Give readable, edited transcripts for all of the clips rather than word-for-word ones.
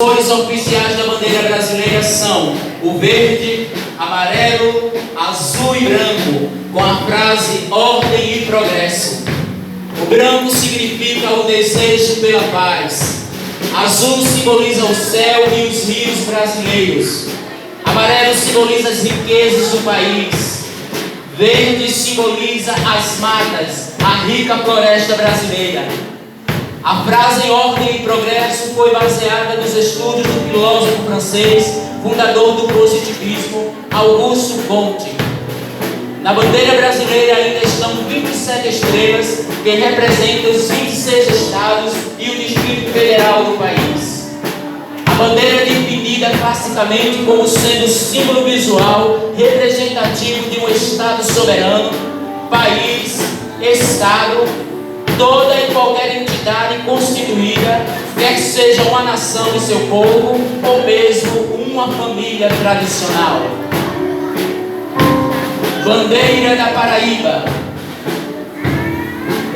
Cores oficiais da bandeira brasileira são o verde, amarelo, azul e branco, com a frase ordem e progresso. O branco significa o desejo pela paz. Azul simboliza o céu e os rios brasileiros. Amarelo simboliza as riquezas do país. Verde simboliza as matas, a rica floresta brasileira. A frase ordem e progresso foi baseada nos estudos do filósofo francês, fundador do positivismo, Auguste Comte. Na bandeira brasileira ainda estão 27 estrelas que representam os 26 estados e o Distrito Federal do país. A bandeira é definida classicamente como sendo o símbolo visual representativo de um estado soberano, país, estado, toda e qualquer entidade constituída, quer que seja uma nação e seu povo, ou mesmo uma família tradicional. Bandeira da Paraíba.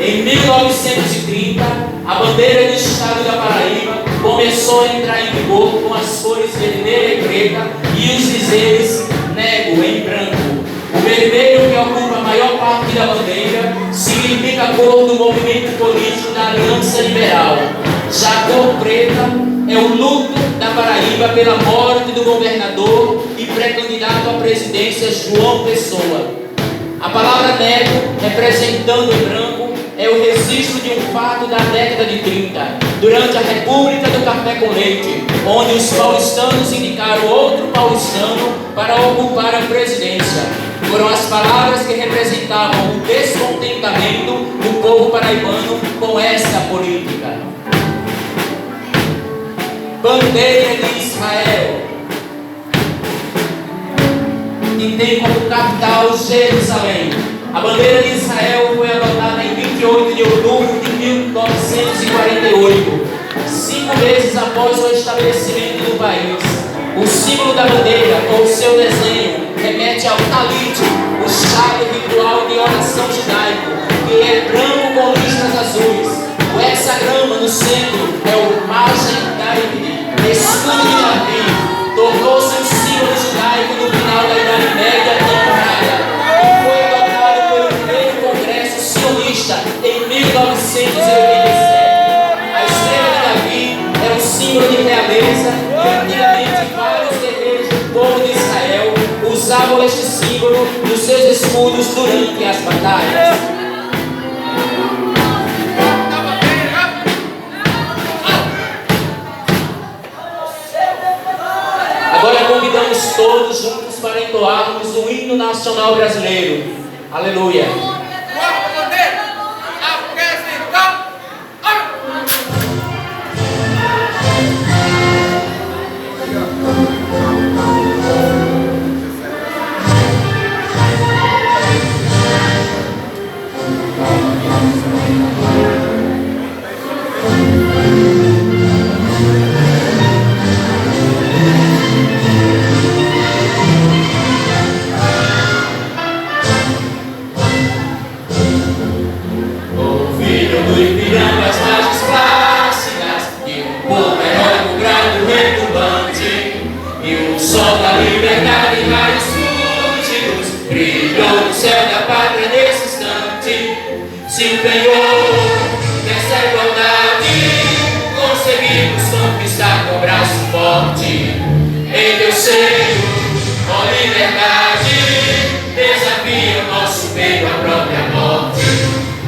Em 1930, a bandeira do estado da Paraíba começou a entrar em vigor com as cores vermelha e preta e os dizeres nego em branco. O vermelho, que ocupa a maior parte da bandeira, significa a cor do movimento político da Aliança Liberal. Já a cor preta é o luto da Paraíba pela morte do governador e pré-candidato à presidência João Pessoa. A palavra nego, representando em branco, é o registro de um fato da década de 30, durante a República do Café com Leite, onde os paulistanos indicaram outro paulistano para ocupar a presidência. Foram as palavras que representavam o descontentamento do povo paraibano com essa política. Bandeira de Israel, que tem como capital Jerusalém. A bandeira de Israel foi adotada em 28 de outubro de 1948, 5 meses após o estabelecimento do país. O símbolo da bandeira, ou seu desenho, remete ao talit, o chale ritual de oração judaico, que é branco com listras azuis. O hexagrama no centro é o Magen David, escudo de Davi. Tornou-se um símbolo judaico no final da Idade Média temporária e foi adotado pelo primeiro Congresso Sionista em 1987. A estrela de Davi é um símbolo de realeza e antigamente vários guerreiros do povo de Israel usavam este símbolo nos seus escudos durante as batalhas. Agora convidamos todos juntos para entoarmos o hino nacional brasileiro. Aleluia! Se empenhou nessa igualdade, conseguimos conquistar com o braço forte. Em teu seio, ó liberdade, desafia o nosso peito à própria morte.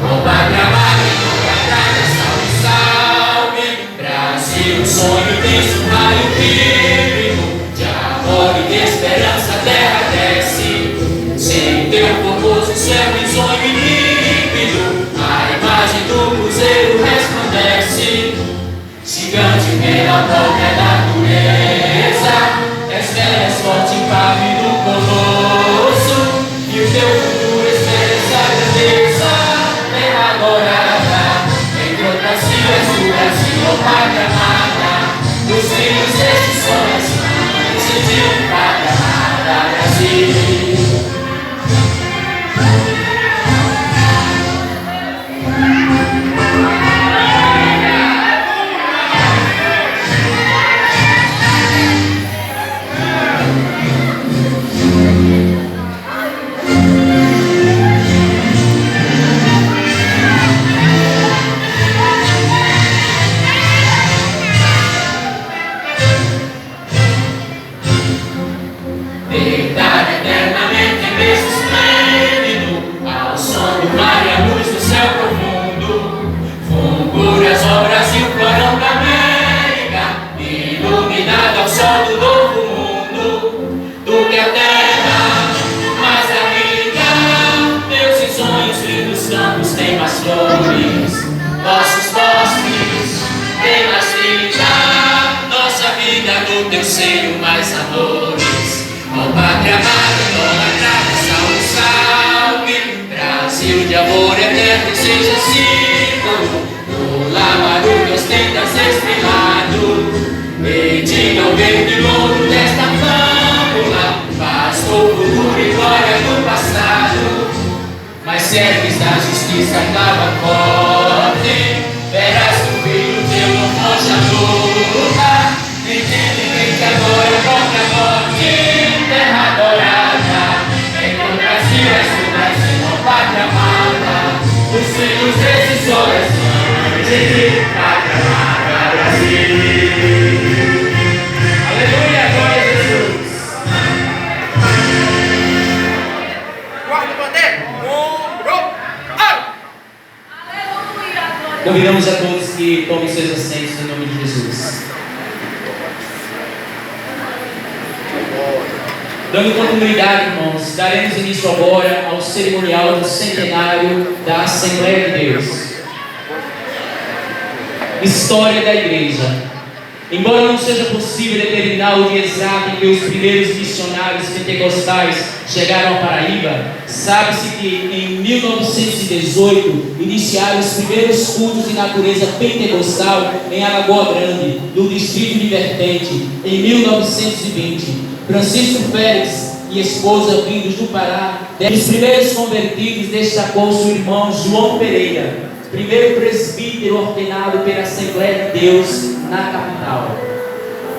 Ó pátria amada, combatada, salve, salve. Brasil, sonho intenso, raio vivo, de amor e de esperança a terra desce. Sem teu formoso céu risonho e do cruzeiro resplandece, gigante menor qualquer natureza, és bela, és forte, impávido colosso, e o teu futuro expressa a grandeza, terra adorada, entre o Brasil, és do Brasil, ó pátria amada, dos filhos destes sonhos, decidiu pátria amada, Brasil. no teu seio mais amores. Ó Pátria amada, idolatrada, salve, salve. Brasil de amor eterno, seja símbolo do lavado das tendas estrelado. E diga o verde louro desta fábula, bastou futuro e glória do passado. Mas serves da justiça clava forte, verás que o filho teu não foge à luta. Entende que agora contra a morte, terra adorada, enquanto Brasil és o Brasil, ó Pátria amada. Os filhos desses orações de Pátria amada, Brasil. Aleluia, glória a Jesus. Guarda o bandeira. Convidamos a todos que tomem seus assentos em nome de Jesus. Dando continuidade, irmãos, daremos início agora ao cerimonial do centenário da Assembleia de Deus. História da Igreja. Embora não seja possível determinar o dia exato em que os primeiros missionários pentecostais chegaram à Paraíba, sabe-se que em 1918 iniciaram os primeiros cultos de natureza pentecostal em Alagoa Grande, no distrito de Vertente. Em 1920, Francisco Félix e esposa, vindos do Pará, dentre os primeiros convertidos destacou seu irmão João Pereira, primeiro presbítero ordenado pela Assembleia de Deus na capital.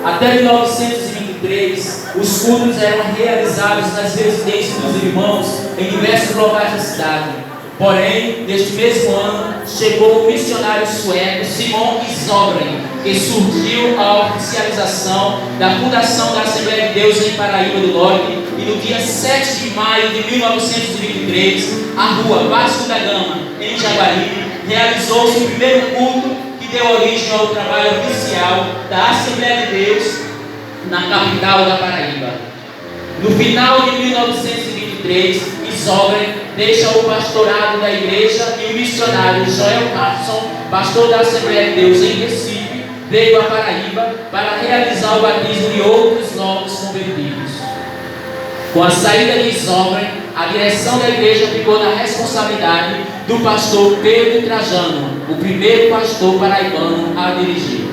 Até 1923, os cultos eram realizados nas residências dos irmãos em diversos locais da cidade. Porém, neste mesmo ano, chegou o missionário sueco Simon Isogren, que surgiu a oficialização da fundação da Assembleia de Deus em Paraíba do Norte, e no dia 7 de maio de 1923, a rua Vasco da Gama, em Jaguaribe, realizou-se o primeiro culto que deu origem ao trabalho oficial da Assembleia de Deus na capital da Paraíba. No final de 1923, Isogren deixa o pastorado da igreja e o missionário Joel Carson, pastor da Assembleia de Deus em Recife, veio à Paraíba para realizar o batismo de outros novos convertidos. Com a saída de Isogren, a direção da igreja ficou na responsabilidade do pastor Pedro Trajano, o primeiro pastor paraibano a dirigir.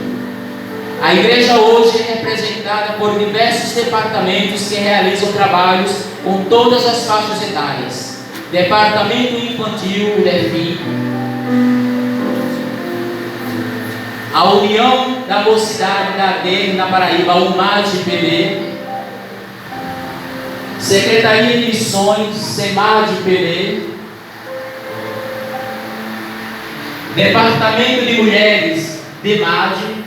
A igreja hoje é representada por diversos departamentos que realizam trabalhos com todas as faixas etárias. Departamento Infantil, o DEFIN, a União da Mocidade da ADN na Paraíba, o MAD-PB, Secretaria de Missões, SEMAD-PB, Departamento de Mulheres, DEMAD,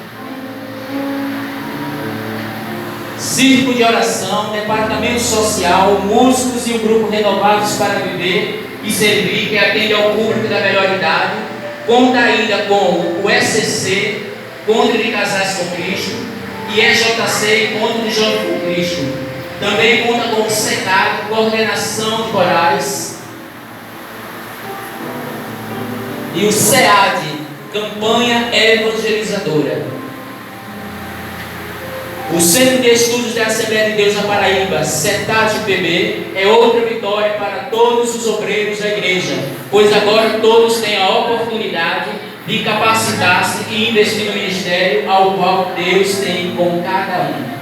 Círculo de Oração, Departamento Social, Músicos e o Grupo Renovados para Viver e Servir, que atende ao público da melhor idade. Conta ainda com o SCC, Encontro de Casais com Cristo, e EJC, Encontro de Jovens com Cristo. Também conta com o SECAD, Coordenação de Corais, e o SEAD, Campanha Evangelizadora. O Centro de Estudos da Assembleia de Deus na Paraíba, CETAD-PB, é outra vitória para todos os obreiros da igreja, pois agora todos têm a oportunidade de capacitar-se e investir no ministério ao qual Deus tem com cada um.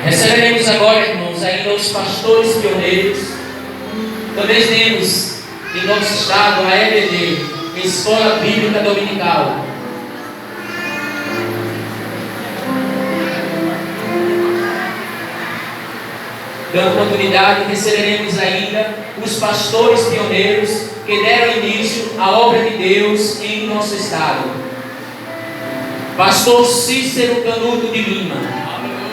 Receberemos agora, irmãos, ainda os pastores pioneiros. Também temos em nosso estado a EBD, Escola Bíblica Dominical. Dando oportunidade, receberemos ainda os pastores pioneiros que deram início à obra de Deus em nosso estado. Pastor Cícero Canuto de Lima.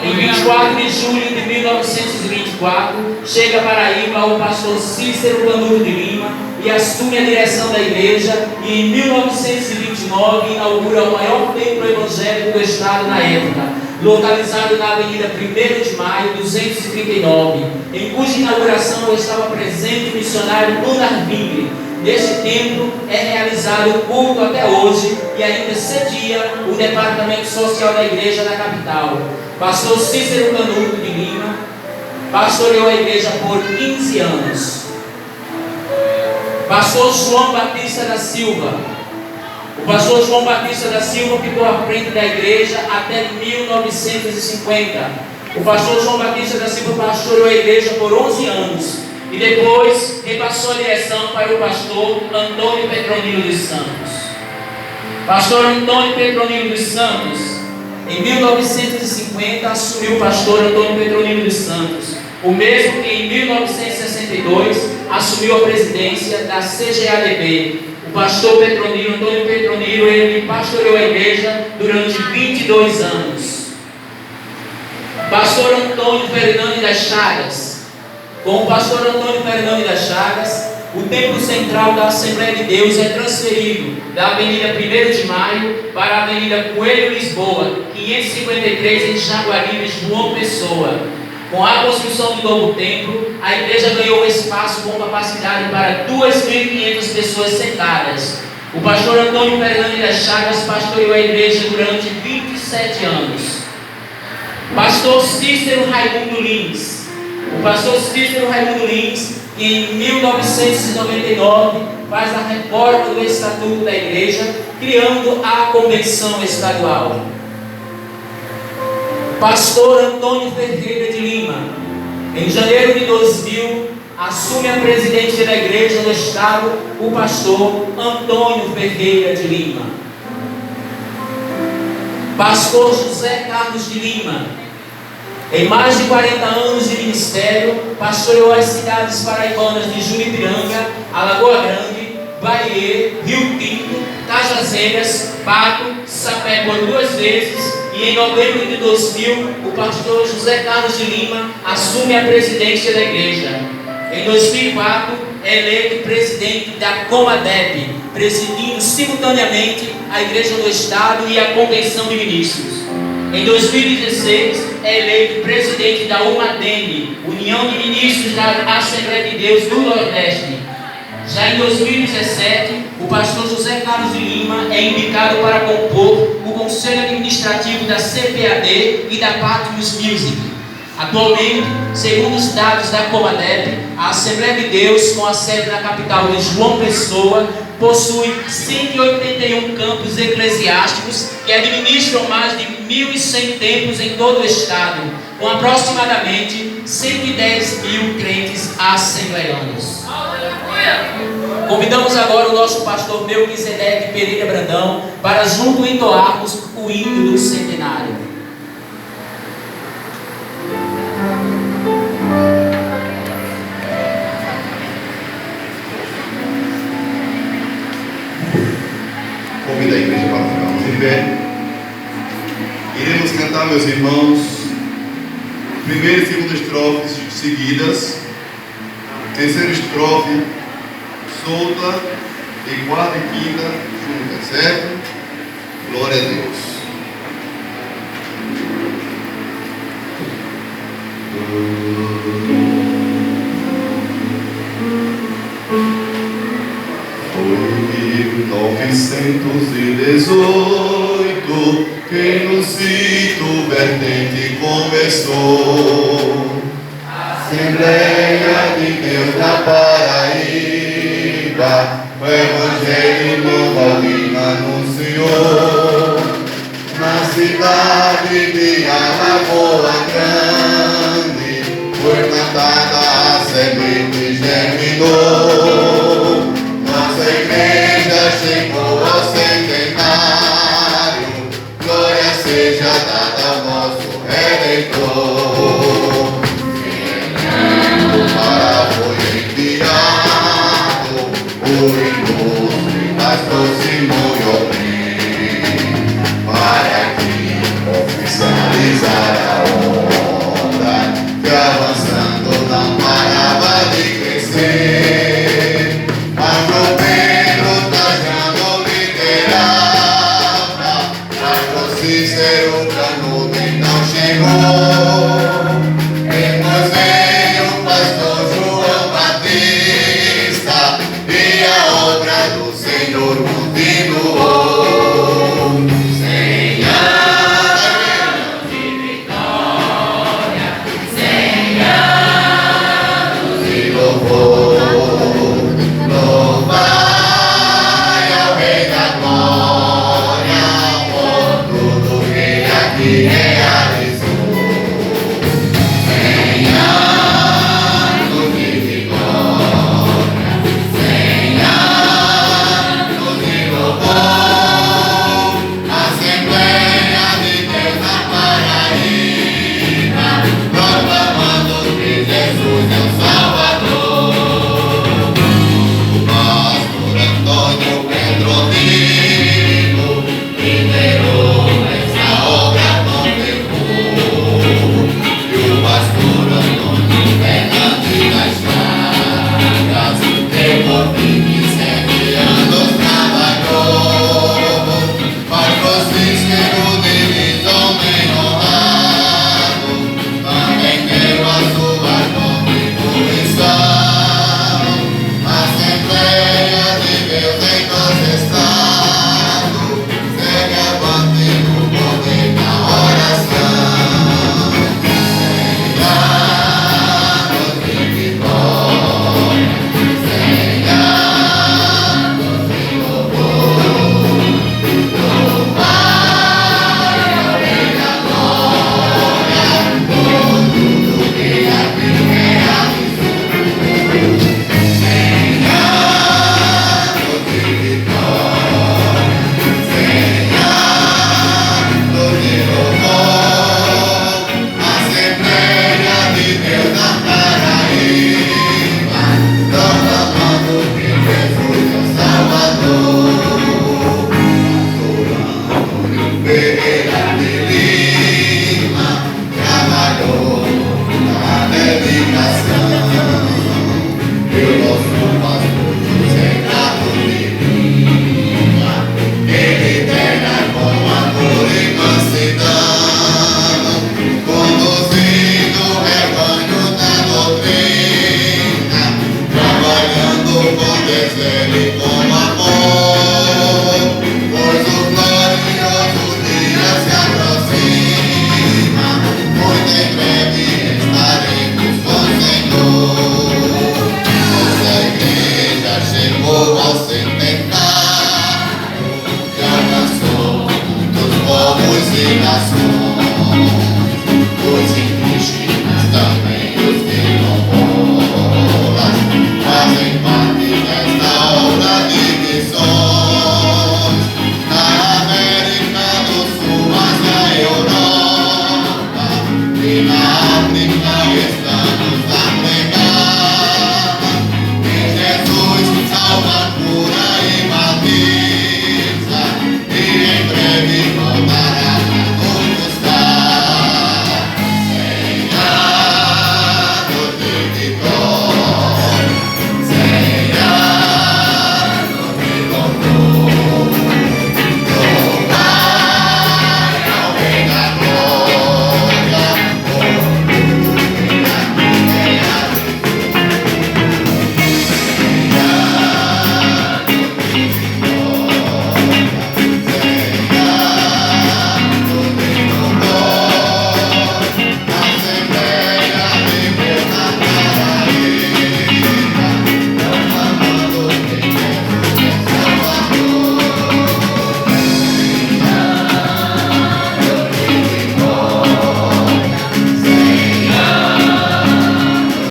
Em 24 de julho de 1924, chega a Paraíba o pastor Cícero Canuto de Lima e assume a direção da igreja, e em 1929 inaugura o maior templo evangélico do estado na época, localizado na Avenida 1º de Maio, 239, em cuja inauguração estava presente o missionário Gunnar Wingre, neste templo é realizado o culto até hoje e ainda cedia o departamento social da igreja da capital. Pastor Cícero Canuto de Lima pastoreou a igreja por 15 anos. Pastor João Batista da Silva. O pastor João Batista da Silva ficou à frente da igreja até 1950. O pastor João Batista da Silva pastoreou a igreja por 11 anos e depois repassou a direção para o pastor Antônio Petronilo dos Santos. Pastor Antônio Petronilo dos Santos, em 1950, assumiu o pastor Antônio Petronilo dos Santos, o mesmo que em 1962 assumiu a presidência da CGADB. O pastor Antônio Petronilo, ele pastoreou a igreja durante 22 anos. Pastor Antônio Fernandes das Chagas. Com o pastor Antônio Fernandes das Chagas, o templo central da Assembleia de Deus é transferido da Avenida 1º de Maio para a Avenida Coelho Lisboa, 553, em Jaguaribe, João Pessoa. Com a construção do novo templo, a igreja ganhou espaço com capacidade para 2.500 pessoas sentadas. O pastor Antônio Fernandes das Chagas pastoreou a igreja durante 27 anos. Pastor Cícero Raimundo Lins. O pastor Cícero Raimundo Lins, que em 1999 faz a reforma do estatuto da igreja, criando a convenção estadual. Pastor Antônio Ferreira de Lima, em janeiro de 2000, assume a presidência da igreja do estado o pastor Antônio Ferreira de Lima. Pastor José Carlos de Lima, em mais de 40 anos de ministério, pastoreou as cidades paraibanas de Juripiranga, Alagoa Grande, Bahia, Rio Tinto, Cajazeiras, Pato, Sapé por 2 vezes. E em novembro de 2000, o pastor José Carlos de Lima assume a presidência da igreja. Em 2004, é eleito presidente da Comadep, presidindo simultaneamente a igreja do estado e a convenção de ministros. Em 2016, é eleito presidente da UMADEM, União de Ministros da Assembleia de Deus do Nordeste. Já em 2017, o pastor José Carlos de Lima é indicado para compor o Conselho Administrativo da CPAD e da Patmos Music. Atualmente, segundo os dados da Comadep, a Assembleia de Deus, com a sede na capital de João Pessoa, possui 181 campos eclesiásticos que administram mais de 1.100 templos em todo o estado, com aproximadamente 110 mil crentes assembleianos. Convidamos agora o nosso pastor Melquisedeque Pereira Brandão para junto entoarmos o hino do centenário. Convido a igreja para ficarmos em pé. Iremos cantar, meus irmãos, primeira e segunda estrofes seguidas, terceira estrofe solta e quarta e quinta juntas, certo? Glória a Deus. Foi 1918 que no sítio vertente começou Assembleia de Deus na Paraíba, o Evangelho irmão Valdino anunciou. Na cidade de Alagoa Grande foi plantada a semente e germinou. Nossa igreja chegou ao centenário, glória seja dada ao nosso Redentor. Para foi enviado o ilustre pastor Simão para que oficializar a onda que avançando não parava de crescer. Mas no Pedro Trajano liderava, pastor Cícero Canuto então chegou. Depois veio o pastor João Batista e a Senhor continuou. Cem anos de vitória, 100 anos de Louvor, louvai ao Rei da Glória, por tudo que aqui realizou. 100 anos de vitória, 100 anos de louvor, Assembleia de Deus na Paraíba, proclamando que Jesus é o Salvador. O pastor Antônio Pedronino liderou essa obra com fervor. E o pastor Antônio Fernandes das Chagas deu por 27 anos trabalhou. Mas Francisco Diniz, homem honrado, também deu a sua contribuição. Assembleia de Deus em nosso estado, segue avante no poder da oração. 100 anos de vitória, 100 anos de louvor, louvai ao Rei da Glória, por tudo que aqui realizou. 100 anos de vitória, 100 anos de louvor, Assembleia de Deus na Paraíba, proclamando que Jesus é o Salvador. Antônio Pereira de Lima trabalhou na dedicação. E o nosso pastor José Carlos de Lima, ele lidera com amor e mansidão, conduzindo o rebanho na doutrina, trabalhando com desvelo e com amor, pois o glorioso dia se aproxima, muito em breve estaremos com o Senhor. Nossa igreja chegou ao centenário e alcançou muitos povos e nações.